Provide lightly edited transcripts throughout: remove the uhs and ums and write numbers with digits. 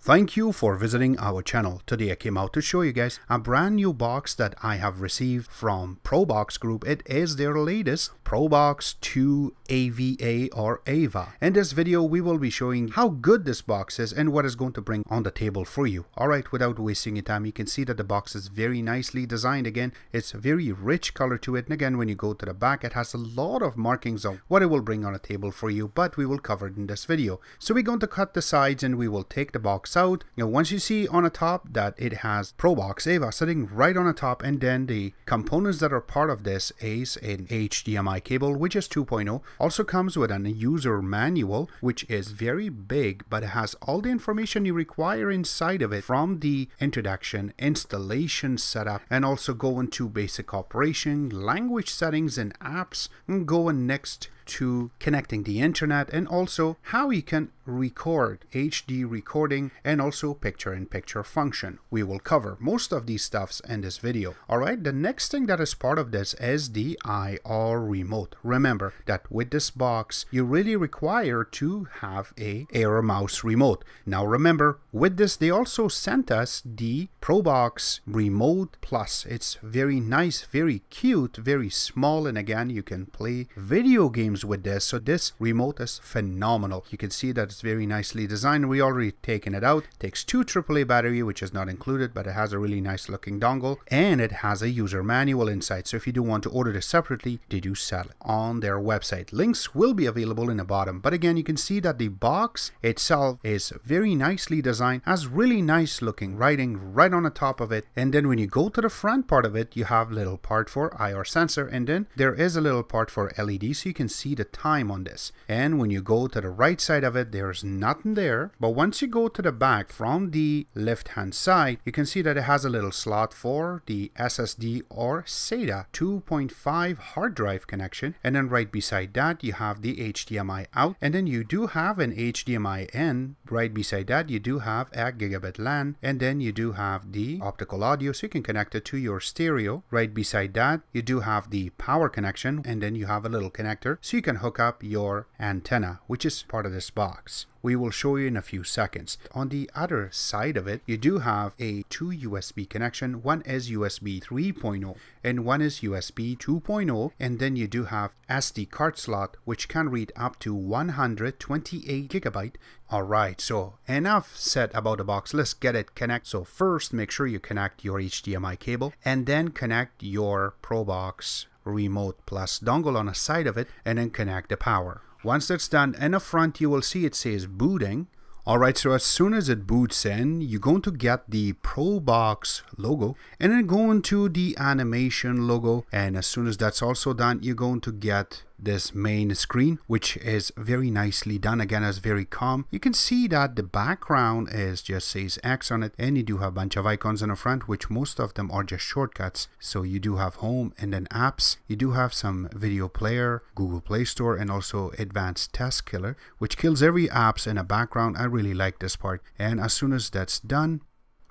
Thank you for visiting our channel. Today I came out to show you guys a brand new box that I have received from Probox Group. It is their latest Probox2 AVA or AVA. In this video we will be showing how good this box is and what it's going to bring on the table for you. Alright, without wasting your time, you can see that the box is very nicely designed. Again, it's a very rich color to it, and again when you go to the back it has a lot of markings on what it will bring on a table for you, but we will cover it in this video. So we're going to cut the sides and we will take the box out. Now once you see on the top that it has Probox AVA sitting right on the top, and then the components that are part of this is an HDMI cable which is 2.0, also comes with a user manual which is very big, but it has all the information you require inside of it, from the introduction, installation, setup, and also go into basic operation, language settings and apps, and going next to connecting the internet, and also how you can record, HD recording, and also picture-in-picture function. We will cover most of these stuffs in this video. Alright, the next thing that is part of this is the IR remote. Remember that with this box you really require to have a air mouse remote. Now remember, with this they also sent us the Probox Remote Plus. It's very nice, very cute, very small, and again you can play video games with this. So this remote is phenomenal. You can see that it's very nicely designed. We already taken it out. It takes 2 AAA battery, which is not included, but it has a really nice looking dongle, and it has a user manual inside. So if you do want to order this separately, they do sell it on their website. Links will be available in the bottom. But again, you can see that the box itself is very nicely designed, has really nice looking writing right on the top of it, and then when you go to the front part of it, you have a little part for IR sensor, and then there is a little part for LED, so you can see the time on this. And when you go to the right side of it, there's nothing there, but once you go to the back from the left hand side, you can see that it has a little slot for the SSD or SATA 2.5 hard drive connection, and then right beside that you have the HDMI out, and then you do have an HDMI in. Right beside that you do have a gigabit LAN, and then you do have the optical audio, so you can connect it to your stereo. Right beside that you do have the power connection, and then you have a little connector so you can hook up your antenna, which is part of this box. We will show you in a few seconds. On the other side of it, you do have a 2 USB connection. One is USB 3.0 and one is USB 2.0, and then you do have SD card slot which can read up to 128 gigabyte. Alright, so enough said about the box. Let's get it connected. So first make sure you connect your HDMI cable, and then connect your Probox Remote Plus dongle on the side of it, and then connect the power. Once that's done, in the front you will see it says booting. Alright, so as soon as it boots in, you're going to get the Probox logo, and then go into the animation logo, and as soon as that's also done, you're going to get this main screen, which is very nicely done. Again, it's very calm. You can see that the background is just says X on it, and you do have a bunch of icons in the front, which most of them are just shortcuts. So you do have home, and then apps. You do have some video player, Google Play Store, and also advanced test killer, which kills every apps in the background. I really like this part. And as soon as that's done,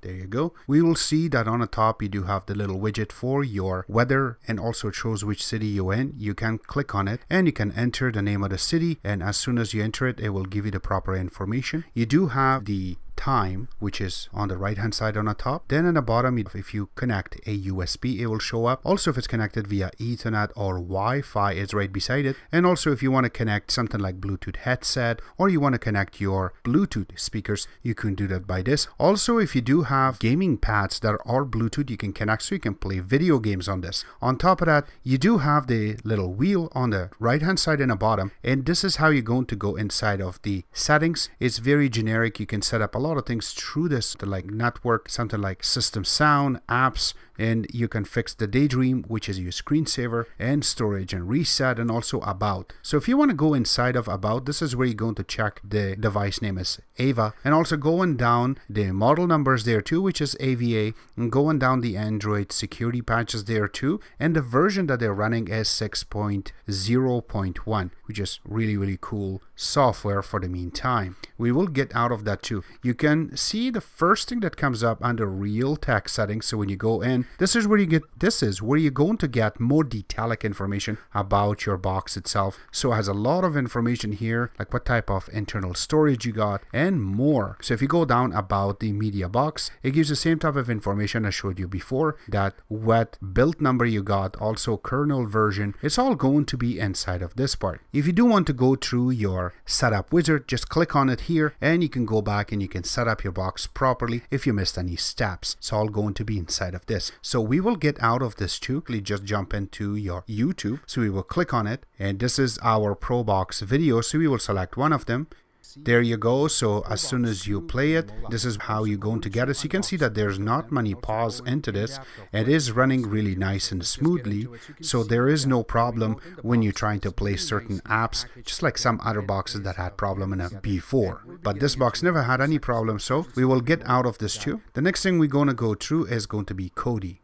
there you go. We will see that on the top you do have the little widget for your weather, and also it shows which city you're in. You can click on it and you can enter the name of the city, and as soon as you enter it, it will give you the proper information. You do have the time, which is on the right hand side on the top. Then in the bottom, if you connect a USB, it will show up. Also if it's connected via Ethernet or Wi-Fi, it's right beside it. And also if you want to connect something like Bluetooth headset, or you want to connect your Bluetooth speakers, you can do that by this. Also if you do have gaming pads that are Bluetooth, you can connect so you can play video games on this. On top of that, you do have the little wheel on the right hand side and the bottom, and this is how you're going to go inside of the settings. It's very generic. You can set up a lot of things through this, like network, something like system sound, apps, and you can fix the daydream, which is your screensaver, and storage and reset, and also about. So if you want to go inside of about, this is where you're going to check the device name is AVA, and also going down the model numbers there too, which is AVA, and going down the Android security patches there too, and the version that they're running is 6.0.1, which is really cool software for the meantime. We will get out of that too. You can see the first thing that comes up under real text settings. So when you go in, this is where you're going to get more detailed information about your box itself. So it has a lot of information here, like what type of internal storage you got and more. So if you go down about the media box, it gives the same type of information I showed you before, that what build number you got, also kernel version. It's all going to be inside of this part. If you do want to go through your setup wizard, just click on it here and you can go back and you can set up your box properly if you missed any steps. It's all going to be inside of this. So we will get out of this too. Please just jump into your YouTube. So we will click on it, and this is our Probox video. So we will select one of them. There you go. So as soon as you play it, this is how you're going to get it. So you can see that there's not many pause into this. It is running really nice and smoothly. So there is no problem when you're trying to play certain apps, just like some other boxes that had problem in it before. But this box never had any problem. So we will get out of this too. The next thing we're going to go through is going to be Kodi.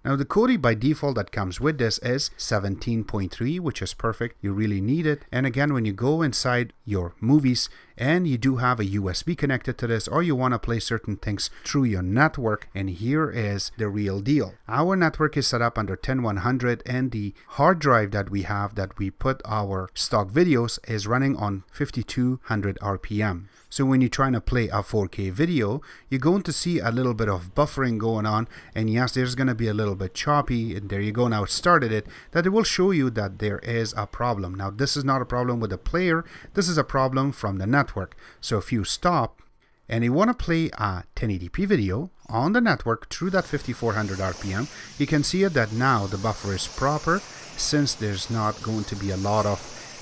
Now the Kodi by default that comes with this is 17.3, which is perfect. You really need it. And again, when you go inside your movies and you do have a USB connected to this, or you want to play certain things through your network, and here is the real deal. Our network is set up under 10100, and the hard drive that we have that we put our stock videos is running on 5200 RPM. So when you're trying to play a 4K video, you're going to see a little bit of buffering going on, and yes, there's going to be a little bit choppy, and there you go, now it started it, that it will show you that there is a problem. Now this is not a problem with the player, this is a problem from the network. So if you stop and you want to play a 1080p video on the network through that 5400 RPM, you can see it that now the buffer is proper. Since there's not going to be a lot of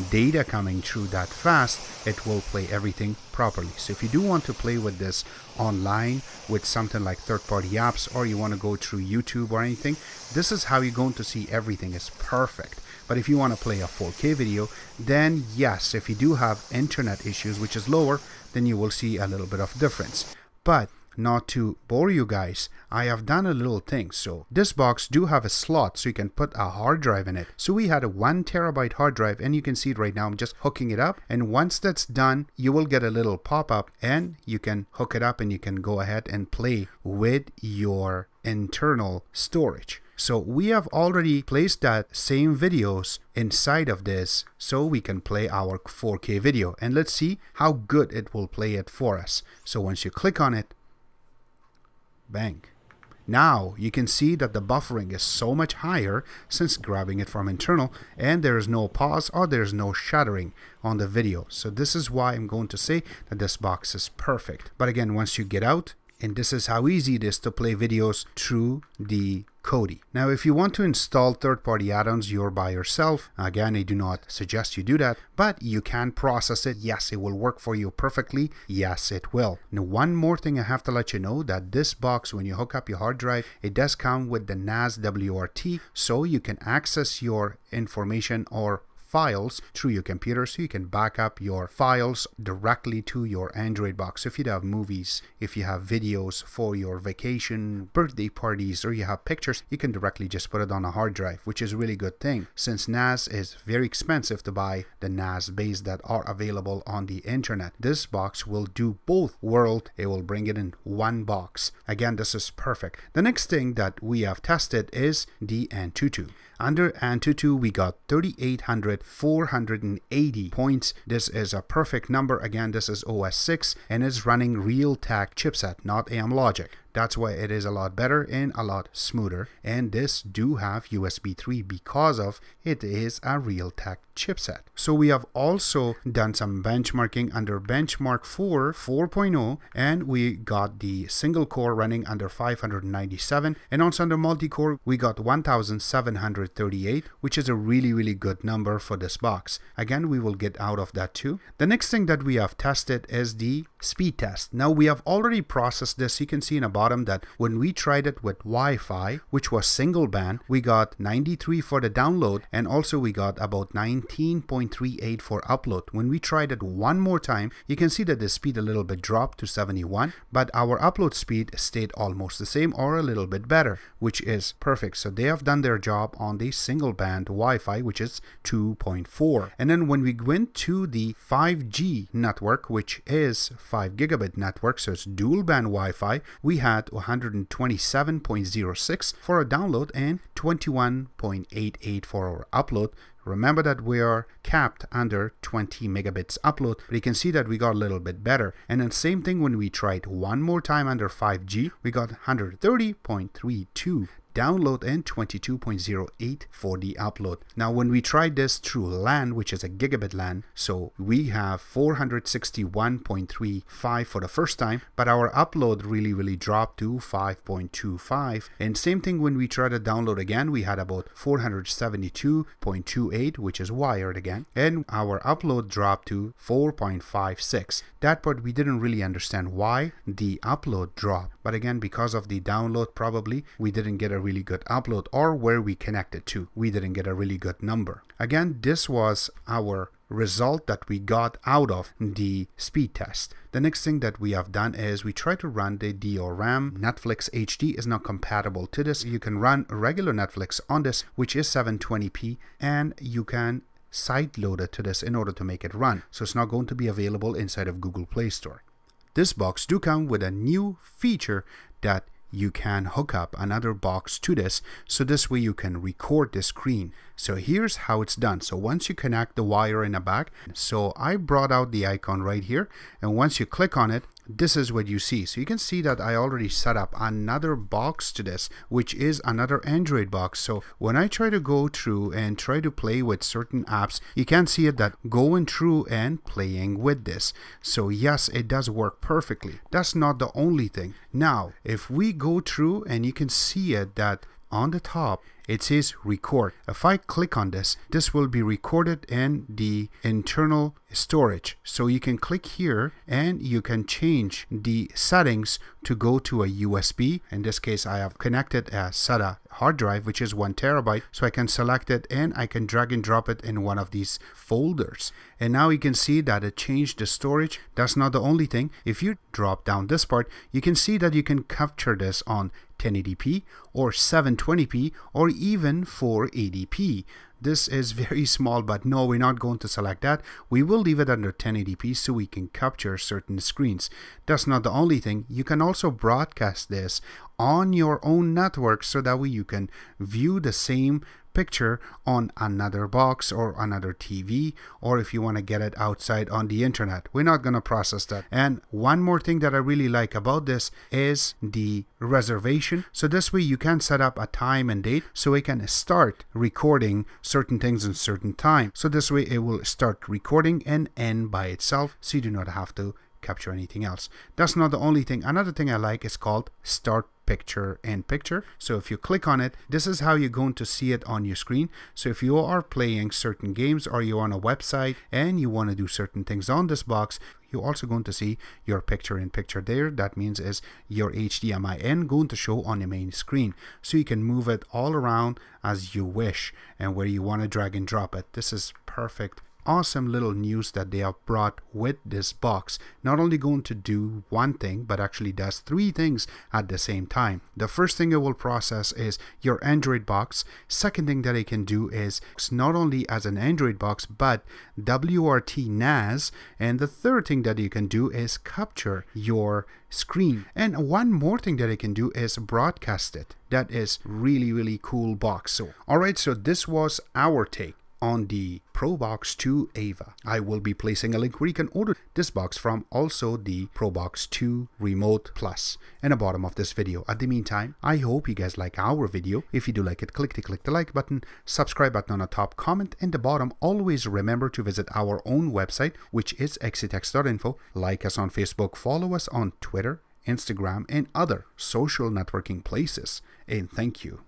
data coming through that fast, it will play everything properly. So if you do want to play with this online with something like third-party apps, or you want to go through YouTube or anything, this is how you're going to see everything is perfect. But if you want to play a 4K video, then yes, if you do have internet issues, which is lower, then you will see a little bit of difference. But not to bore you guys, I have done a little thing. So this box do have a slot so you can put a hard drive in it. So we had a 1 terabyte hard drive, and you can see it right now. I'm just hooking it up, and once that's done, you will get a little pop-up and you can hook it up and you can go ahead and play with your internal storage. So we have already placed that same videos inside of this so we can play our 4K video, and let's see how good it will play it for us. So once you click on it, bang. Now you can see that the buffering is so much higher since grabbing it from internal, and there is no pause or there's no shuttering on the video. So this is why I'm going to say that this box is perfect. But again, once you get out, and this is how easy it is to play videos through the Kodi. Now if you want to install third-party add-ons you're by yourself, again I do not suggest you do that, but you can process it. Yes, it will work for you perfectly. Yes, it will. Now one more thing I have to let you know, that this box, when you hook up your hard drive, it does come with the NAS WRT, so you can access your information or files through your computer, so you can back up your files directly to your Android box. If you have movies, if you have videos for your vacation, birthday parties, or you have pictures, you can directly just put it on a hard drive, which is a really good thing, since NAS is very expensive to buy the NAS base that are available on the internet. This box will do both world. It will bring it in one box. Again, this is perfect. The next thing that we have tested is the Antutu. Under Antutu, we got 3,800,480 points. This is a perfect number. Again, this is OS 6 and it's running Realtek chipset, not AM Logic. That's why it is a lot better and a lot smoother. And this do have USB 3 because of it is a Realtek chipset. So we have also done some benchmarking under benchmark 4.0, and we got the single core running under 597, and also under multi-core we got 1738, which is a really good number for this box. Again, we will get out of that too. The next thing that we have tested is the speed test. Now we have already processed this. You can see in the bottom that when we tried it with Wi-Fi, which was single band, we got 93 for the download, and also we got about 19.38 for upload. When we tried it one more time, you can see that the speed a little bit dropped to 71, but our upload speed stayed almost the same or a little bit better, which is perfect. So they have done their job on the single band Wi-Fi, which is 2.4. And then when we went to the 5G network, which is 5 gigabit network, so it's dual band Wi-Fi, we had at 127.06 for a download and 21.88 for our upload. Remember that we are capped under 20 megabits upload, but you can see that we got a little bit better. And then same thing when we tried one more time under 5G, we got 130.32 download and 22.08 for the upload. Now when we tried this through LAN, which is a gigabit LAN, so we have 461.35 for the first time, but our upload really dropped to 5.25. And same thing when we tried to download again, we had about 472.28, which is wired again, and our upload dropped to 4.56. That part we didn't really understand why the upload dropped, but again, because of the download, probably we didn't get a really good upload, or where we connected to, we didn't get a really good number. Again, this was our result that we got out of the speed test. The next thing that we have done is we try to run the DRM. Netflix HD is not compatible to this. You can run regular Netflix on this, which is 720p, and you can side load it to this in order to make it run. So it's not going to be available inside of Google Play Store. This box do come with a new feature that you can hook up another box to this, so this way you can record the screen. So here's how it's done. So once you connect the wire in the back, so I brought out the icon right here, and once you click on it, this is what you see. So you can see that I already set up another box to this, which is another Android box. So when I try to go through and try to play with certain apps, you can see it that going through and playing with this. So yes, it does work perfectly. That's not the only thing. Now, if we go through, and you can see it that on the top, it says record. If I click on this, this will be recorded in the internal storage. So you can click here and you can change the settings to go to a USB. In this case, I have connected a SATA hard drive, which is 1 terabyte. So I can select it and I can drag and drop it in one of these folders. And now you can see that it changed the storage. That's not the only thing. If you drop down this part, you can see that you can capture this on 1080p or 720p or even 480p. This is very small, but no, we're not going to select that. We will leave it under 1080p so we can capture certain screens. That's not the only thing. You can also broadcast this on your own network so that way you can view the same picture on another box or another TV, or if you want to get it outside on the internet. We're not going to process that. And one more thing that I really like about this is the reservation. So this way you can set up a time and date so it can start recording certain things in certain time. So this way it will start recording and end by itself, so you do not have to capture anything else. That's not the only thing. Another thing I like is called start picture in picture. So if you click on it, this is how you're going to see it on your screen. So if you are playing certain games or you're on a website and you want to do certain things on this box, you're also going to see your picture in picture there. That means is your HDMI in going to show on the main screen. So you can move it all around as you wish and where you want to drag and drop it. This is perfect. Awesome little news that they have brought with this box. Not only going to do one thing, but actually does 3 things at the same time. The first thing it will process is your Android box. Second thing that it can do is not only as an Android box, but WRT-Nas. And the third thing that you can do is capture your screen. And one more thing that it can do is broadcast it. That is really cool box. So alright, so this was our take on the Probox2 AVA. I will be placing a link where you can order this box from, also the Probox2 Remote Plus in the bottom of this video. At the meantime, I hope you guys like our video. If you do like it, click the like button, subscribe button on the top, comment in the bottom. Always remember to visit our own website, which is exitex.info. Like us on Facebook, follow us on Twitter, Instagram, and other social networking places. And thank you.